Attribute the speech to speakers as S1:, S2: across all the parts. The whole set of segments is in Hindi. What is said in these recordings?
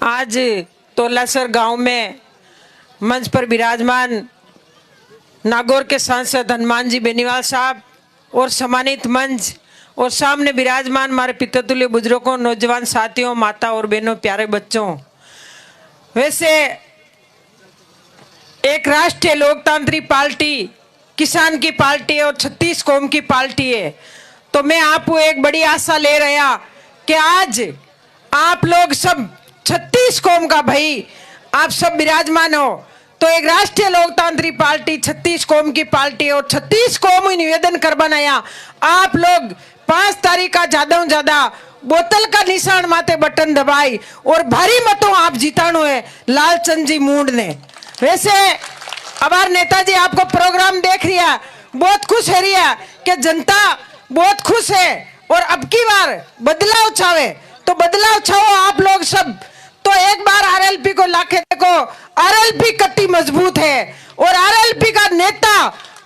S1: आज तोलासर गांव में मंच पर विराजमान नागौर के सांसद हनुमान जी बेनीवाल साहब और सम्मानित मंच और सामने विराजमान हमारे पितृतुल्य बुजुर्गों, नौजवान साथियों, माता और बहनों, प्यारे बच्चों। वैसे एक राष्ट्रीय लोकतांत्रिक पार्टी किसान की पार्टी है और 36 कौम की पार्टी है, तो मैं आपको एक बड़ी आशा ले रहा कि आज आप लोग सब 36 कौम का भाई आप सब विराजमान हो, तो एक राष्ट्रीय लोकतांत्रिक पार्टी 36 कौम की पार्टी और 36 कौम निवेदन कर बनाया आप लोग 5 तारीख का ज्यादा से ज्यादा बोतल का निशान माथे बटन दबाई और भारी मतों आप जितानो है लालचंद जी मूंड ने। वैसे अबार नेताजी आपको प्रोग्राम देख रिया, बहुत खुश है रिया कि जनता बहुत खुश है और अब की बार बदलाव चाहे, तो बदलाव चाहो आप लोग सब। तो एक बार आरएलपी को लाके देखो, आरएलपी कट्टी मजबूत है और आरएलपी का नेता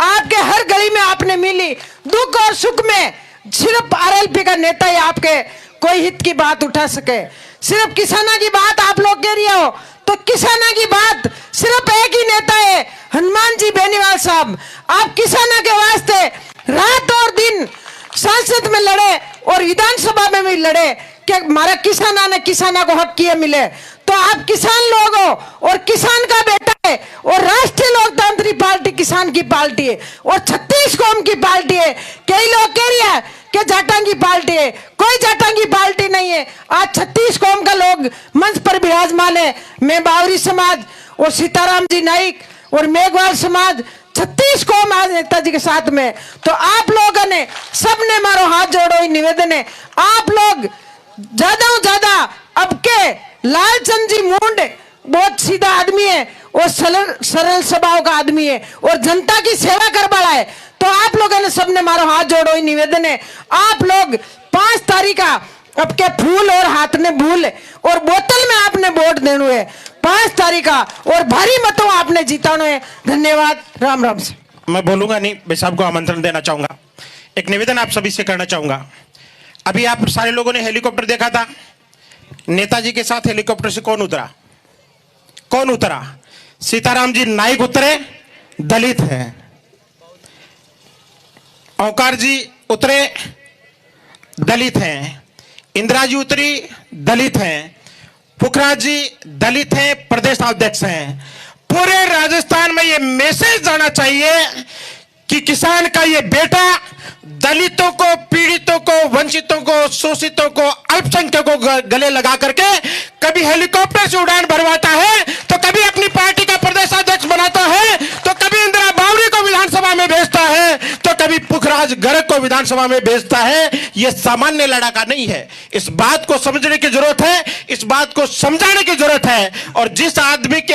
S1: आपके हर गली में आपने मिली, दुख और सुख में सिर्फ आरएलपी का नेता ही आपके कोई हित की बात उठा सके। सिर्फ किसाना की बात आप लोग कह रही हो, तो किसाना की बात सिर्फ एक ही नेता है, हनुमान जी बेनीवाल साहब। आप किसाना के वास्ते रात और दिन संसद में लड़े और विधानसभा में भी लड़े कि हमारा किसाना को हक किए मिले। तो आप किसान लोग हो और किसान का बेटा है और राष्ट्रीय लोकतांत्रिक पार्टी किसान की पार्टी है और 36 कौम की पार्टी है। कई लोग कह रही है कि जाटांगी पार्टी है, कोई जाटांगी पार्टी नहीं है। आज 36 कौम का लोग मंच पर विराजमान है। मैं बावरी समाज और सीताराम जी नाइक और मेघवाल समाज 36 कौम आज नेताजी के साथ में। तो आप लोगों ने सबने मारो हाथ जोड़ो, निवेदन है आप लोग ज्यादा से ज्यादा अब के लालचंद जी मूंड बहुत सीधा आदमी है और सरल स्वभाव का आदमी है और जनता की सेवा कर बड़ा है। तो आप लोगों ने सबने मारो हाथ जोड़ो, निवेदन है आप लोग 5 तारीख का अब के फूल और हाथ ने भूल और बोतल में आपने वोट देना है 5 तारीख का और भारी मतों आपने जीताना है। धन्यवाद, राम राम से।
S2: मैं बोलूंगा नहीं, मैं साहब को आमंत्रण देना चाहूंगा। एक निवेदन आप सभी से करना चाहूंगा। अभी आप सारे लोगों ने हेलीकॉप्टर देखा था, नेताजी के साथ हेलीकॉप्टर से कौन उतरा? कौन उतरा? सीताराम जी नाइक उतरे, दलित हैं। औकार जी उतरे, दलित हैं। इंदिरा जी उतरी, दलित हैं। पुखराज जी दलित हैं, प्रदेश अध्यक्ष हैं। पूरे राजस्थान में ये मैसेज जाना चाहिए कि किसान का ये बेटा दलितों को, पीड़ितों को, वंचितों को, शोषितों को, अल्पसंख्यकों को गले लगा करके कभी हेलीकॉप्टर से उड़ान भरवाता है, तो कभी अपनी पार्टी का प्रदेश अध्यक्ष बनाता है, तो कभी इंदिरा बावरी को विधानसभा में भेजता है, तो कभी पुखराज गर्ग को विधानसभा में भेजता है। यह सामान्य लड़ाका नहीं है। इस बात को समझने की जरूरत है, इस बात को समझाने की जरूरत है। और जिस आदमी के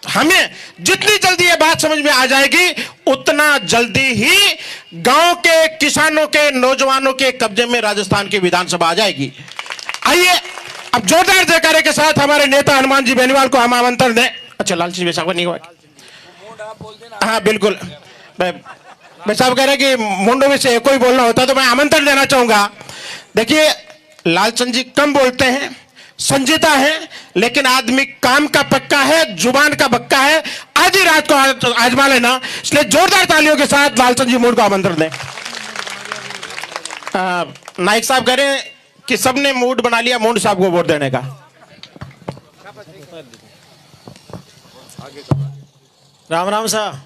S2: हमें जितनी जल्दी यह बात समझ में आ जाएगी, उतना जल्दी ही गांव के किसानों के, नौजवानों के कब्जे में राजस्थान की विधानसभा आ जाएगी। आइए अब जोरदार जयकारे के साथ हमारे नेता हनुमान जी बेनीवाल को हम आमंत्रण दें। अच्छा, लालची भाई साहब नहीं हुआ? हाँ बिल्कुल, भाई साहब कह रहे कि मुंडो में से कोई बोलना होता तो मैं आमंत्रण देना चाहूंगा। देखिए, लालचंद जी कम बोलते हैं, संजीदा है, लेकिन आदमी काम का पक्का है, जुबान का पक्का है। आज ही रात को आजमा लेना। इसलिए जोरदार तालियों के साथ लालचंद जी मूड को आमंत्रण दें। नाइक साहब कह रहे हैं कि सबने मूड बना लिया मूड साहब को वोट देने का।
S3: राम राम साहब।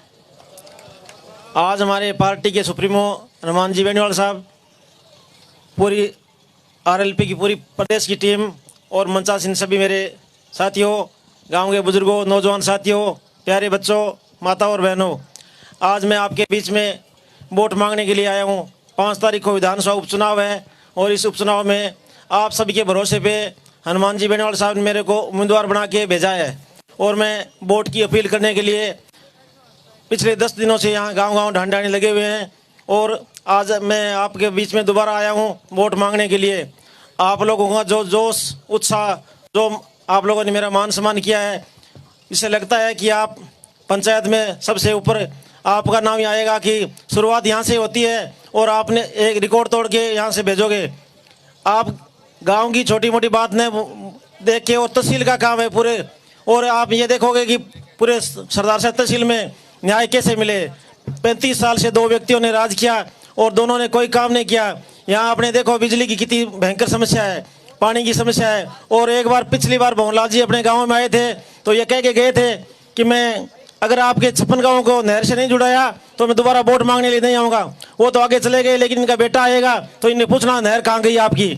S3: आज हमारे पार्टी के सुप्रीमो हनुमान जी बेनीवाल साहब, पूरी आरएलपी की पूरी प्रदेश की टीम और मंचासीन सभी मेरे साथियों, गांव के बुजुर्गों, नौजवान साथियों, प्यारे बच्चों, माता और बहनों, आज मैं आपके बीच में वोट मांगने के लिए आया हूं। 5 तारीख को विधानसभा उपचुनाव है और इस उपचुनाव में आप सभी के भरोसे पे हनुमान जी बेनीवाल साहब ने मेरे को उम्मीदवार बना के भेजा है और मैं वोट की अपील करने के लिए पिछले 10 दिनों से यहाँ गांव-गांव ढांढाने लगे हुए हैं और आज मैं आपके बीच में दोबारा आया हूँ वोट मांगने के लिए। आप लोगों का जो जोश, उत्साह, जो आप लोगों ने मेरा मान सम्मान किया है, इससे लगता है कि आप पंचायत में सबसे ऊपर आपका नाम ही आएगा कि शुरुआत यहाँ से होती है और आपने एक रिकॉर्ड तोड़ के यहाँ से भेजोगे। आप गांव की छोटी मोटी बात ने देख के, और तहसील का काम है पूरे। और आप ये देखोगे कि पूरे सरदार साहब तहसील में न्याय कैसे मिले। 35 साल से 2 व्यक्तियों ने राज किया और दोनों ने कोई काम नहीं किया। यहाँ आपने देखो बिजली की कितनी भयंकर समस्या है, पानी की समस्या है। और एक बार पिछली बार भवनलाल जी अपने गाँव में आए थे तो ये कह के गए थे कि मैं अगर आपके 56 गाँव को नहर से नहीं जुड़ाया तो मैं दोबारा वोट मांगने लिए नहीं आऊँगा। वो तो आगे चले गए, लेकिन इनका बेटा आएगा तो इन्हें पूछना नहर कहाँ गई आपकी।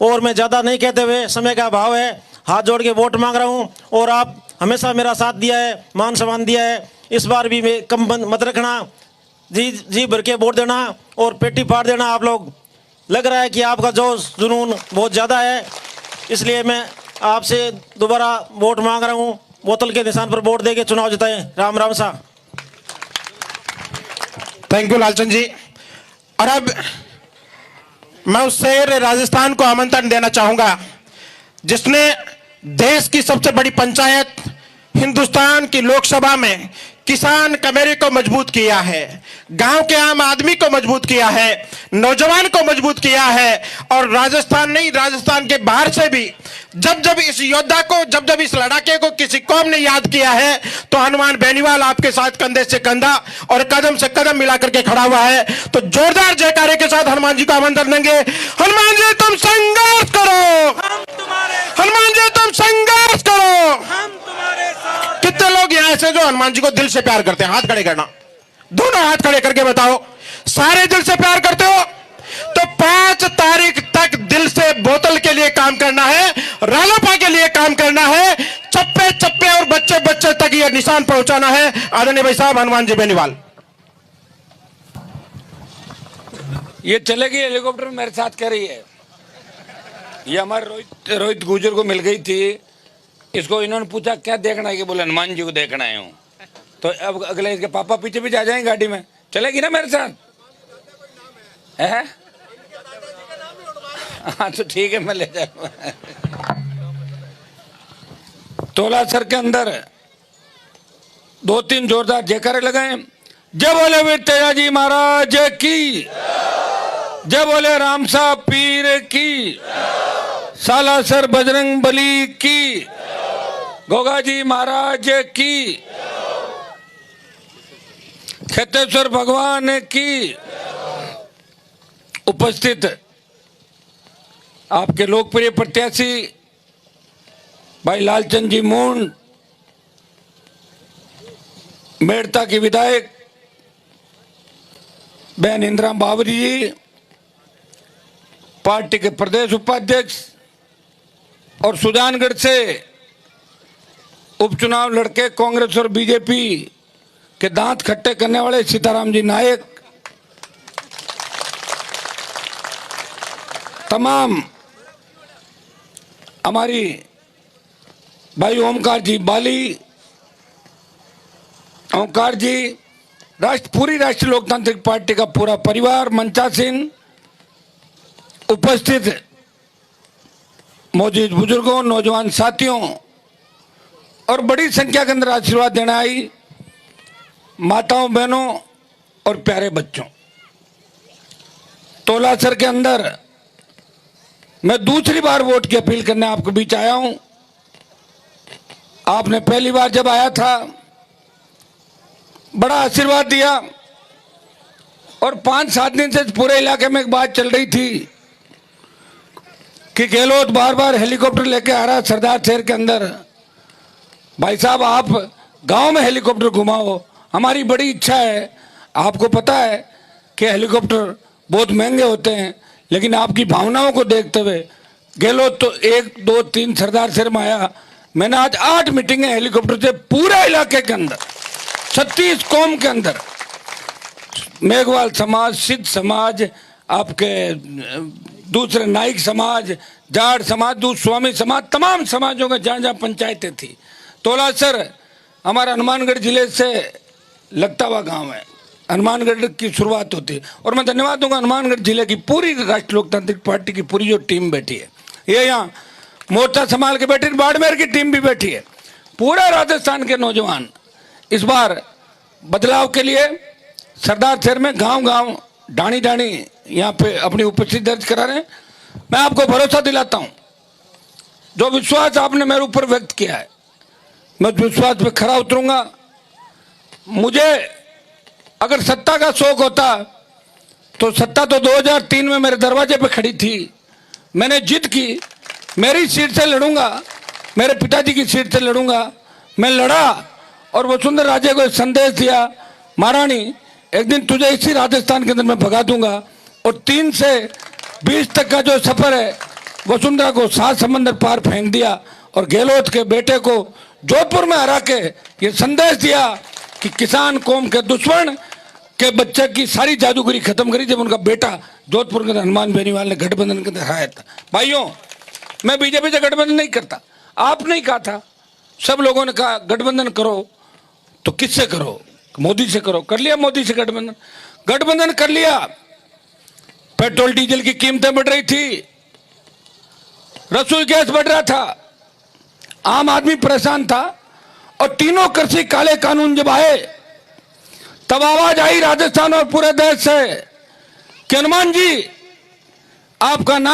S3: और मैं ज़्यादा नहीं कहते हुए, समय का अभाव है, हाथ जोड़ के वोट मांग रहा हूँ। और आप हमेशा मेरा साथ दिया है, मान सम्मान दिया है, इस बार भी मैं कम बंद मत रखना, जी भर के वोट देना और पेटी फाड़ देना। आप लोग, लग रहा है कि आपका जोश जुनून बहुत ज़्यादा है, इसलिए मैं आपसे दोबारा वोट मांग रहा हूँ। बोतल के निशान पर वोट देके चुनाव जिताएं। राम राम साहब।
S2: थैंक यू लालचंद जी। और अब मैं उस शहर राजस्थान को आमंत्रण देना चाहूंगा जिसने देश की सबसे बड़ी पंचायत हिंदुस्तान की लोकसभा में किसान कमेरे को मजबूत किया है, गांव के आम आदमी को मजबूत किया है, नौजवान को मजबूत किया है। और राजस्थान नहीं, राजस्थान के बाहर से भी जब जब इस योद्धा को, जब जब इस लड़ाके को किसी कौम ने याद किया है तो हनुमान बेनीवाल आपके साथ कंधे से कंधा और कदम से कदम मिला करके खड़ा हुआ है। तो जोरदार जयकारे के साथ हनुमान जी को आमंत्रण देंगे। हनुमान जी तुम संघर्ष करो, हनुमान जी तुम संघर्ष करो। कितने लोग यहाँ ऐसे जो हनुमान जी को दिल से प्यार करते हैं? हाथ खड़े करना, दोनों हाथ खड़े करके बताओ। सारे दिल से प्यार करते हो तो 5 तारीख तक दिल से बोतल के लिए काम करना है, रालोपा के लिए काम करना है, चप्पे चप्पे और बच्चे बच्चे तक ये निशान पहुंचाना है। आदरणीय भाई साहब हनुमान जी बेनीवाल।
S4: ये चलेगी हेलीकॉप्टर मेरे साथ कह रही है। ये हमारे रोहित गुजर को मिल गई थी, इसको इन्होंने पूछा क्या देखना है, कि बोले हनुमान जी को देखना है। हूँ तो अब अगले इसके पापा पीछे भी जा जाएंगे गाड़ी में, चलेगी ना मेरे साथ? है हाँ तो ठीक है, मैं ले जाऊंगा। तोलासर के अंदर 2-3 जोरदार जयकारे लगाए। जय बोले वीर तेजाजी महाराज की, जय बोले राम साहब पीर की, सालासर बजरंग बली की, गोगा जी महाराज की, खेतेश्वर भगवान की। उपस्थित आपके लोकप्रिय प्रत्याशी भाई लालचंद जी मूंड, मेड़ता की विधायक बहन इंदिरा बावरी जी, पार्टी के प्रदेश उपाध्यक्ष और सुजानगढ़ से उपचुनाव लड़के कांग्रेस और बीजेपी के दांत खट्टे करने वाले सीताराम जी नायक, तमाम हमारी भाई ओमकार जी बाली, ओमकार जी, पूरी राष्ट्रीय लोकतांत्रिक पार्टी का पूरा परिवार, मंचासीन, उपस्थित मौजूद बुजुर्गों, नौजवान साथियों और बड़ी संख्या के अंदर आशीर्वाद देने आई माताओं, बहनों और प्यारे बच्चों। तोलासर के अंदर मैं दूसरी बार वोट की अपील करने आपके बीच आया हूं। आपने पहली बार जब आया था बड़ा आशीर्वाद दिया और 5-7 दिन से पूरे इलाके में एक बात चल रही थी कि गहलोत बार बार हेलीकॉप्टर लेके आ रहा सरदार शहर के अंदर। भाई साहब आप गांव में हेलीकॉप्टर घुमाओ, हमारी बड़ी इच्छा है। आपको पता है कि हेलीकॉप्टर बहुत महंगे होते हैं, लेकिन आपकी भावनाओं को देखते हुए गहलोत तो 1, 2, 3 सरदार शहर में आया। मैंने आज 8 मीटिंगें हेलीकॉप्टर से पूरे इलाके के अंदर 36 कौम के अंदर, मेघवाल समाज, सिद्ध समाज, आपके दूसरे नाइक समाज, जाट समाज, दूसवामी समाज, तमाम समाजों के जहाँ जहाँ पंचायतें थी। तोलासर हमारा हनुमानगढ़ जिले से लगता हुआ गांव है, हनुमानगढ़ की शुरुआत होती है। और मैं धन्यवाद दूंगा हनुमानगढ़ जिले की पूरी राष्ट्रीय लोकतांत्रिक पार्टी की पूरी जो टीम बैठी है, ये यहाँ मोर्चा संभाल के बैठी, बाड़मेर की टीम भी बैठी है, पूरा राजस्थान के नौजवान इस बार बदलाव के लिए सरदार शहर में गांव गांव, ढाणी ढाणी यहाँ पे अपनी उपस्थिति दर्ज करा रहे हैं। मैं आपको भरोसा दिलाता हूँ जो विश्वास आपने मेरे ऊपर व्यक्त किया है, मैं उस विश्वास पे खरा उतरूंगा। मुझे अगर सत्ता का शौक होता तो सत्ता तो 2003 में मेरे दरवाजे पे खड़ी थी, मैंने जिद की, मेरी सीट से लड़ूंगा, मेरे पिताजी की सीट से लड़ूंगा। मैं लड़ा और वसुंधरा राजे को एक संदेश दिया, महारानी एक दिन तुझे इसी राजस्थान के अंदर मैं भगा दूंगा। और 3 से 20 तक का जो सफर है, वसुंधरा को 7 समंदर पार फेंक दिया और गहलोत के बेटे को जोधपुर में हरा के ये संदेश दिया कि किसान कौम के दुश्मन के बच्चे की सारी जादूगरी खत्म करी, जब उनका बेटा जोधपुर के अंदर हनुमान बेनीवाल ने गठबंधन के अंदर हराया था। भाइयों, मैं बीजेपी से गठबंधन नहीं करता, आपने ही कहा था, सब लोगों ने कहा गठबंधन करो, तो किससे करो? मोदी से करो। कर लिया मोदी से गठबंधन, गठबंधन कर लिया। पेट्रोल डीजल की कीमतें बढ़ रही थी, रसोई गैस बढ़ रहा था, आम आदमी परेशान था। और तीनों कृषि काले कानून जब आए, तब आवाज आई राजस्थान और पूरे देश से कि हनुमान जी आपका नाम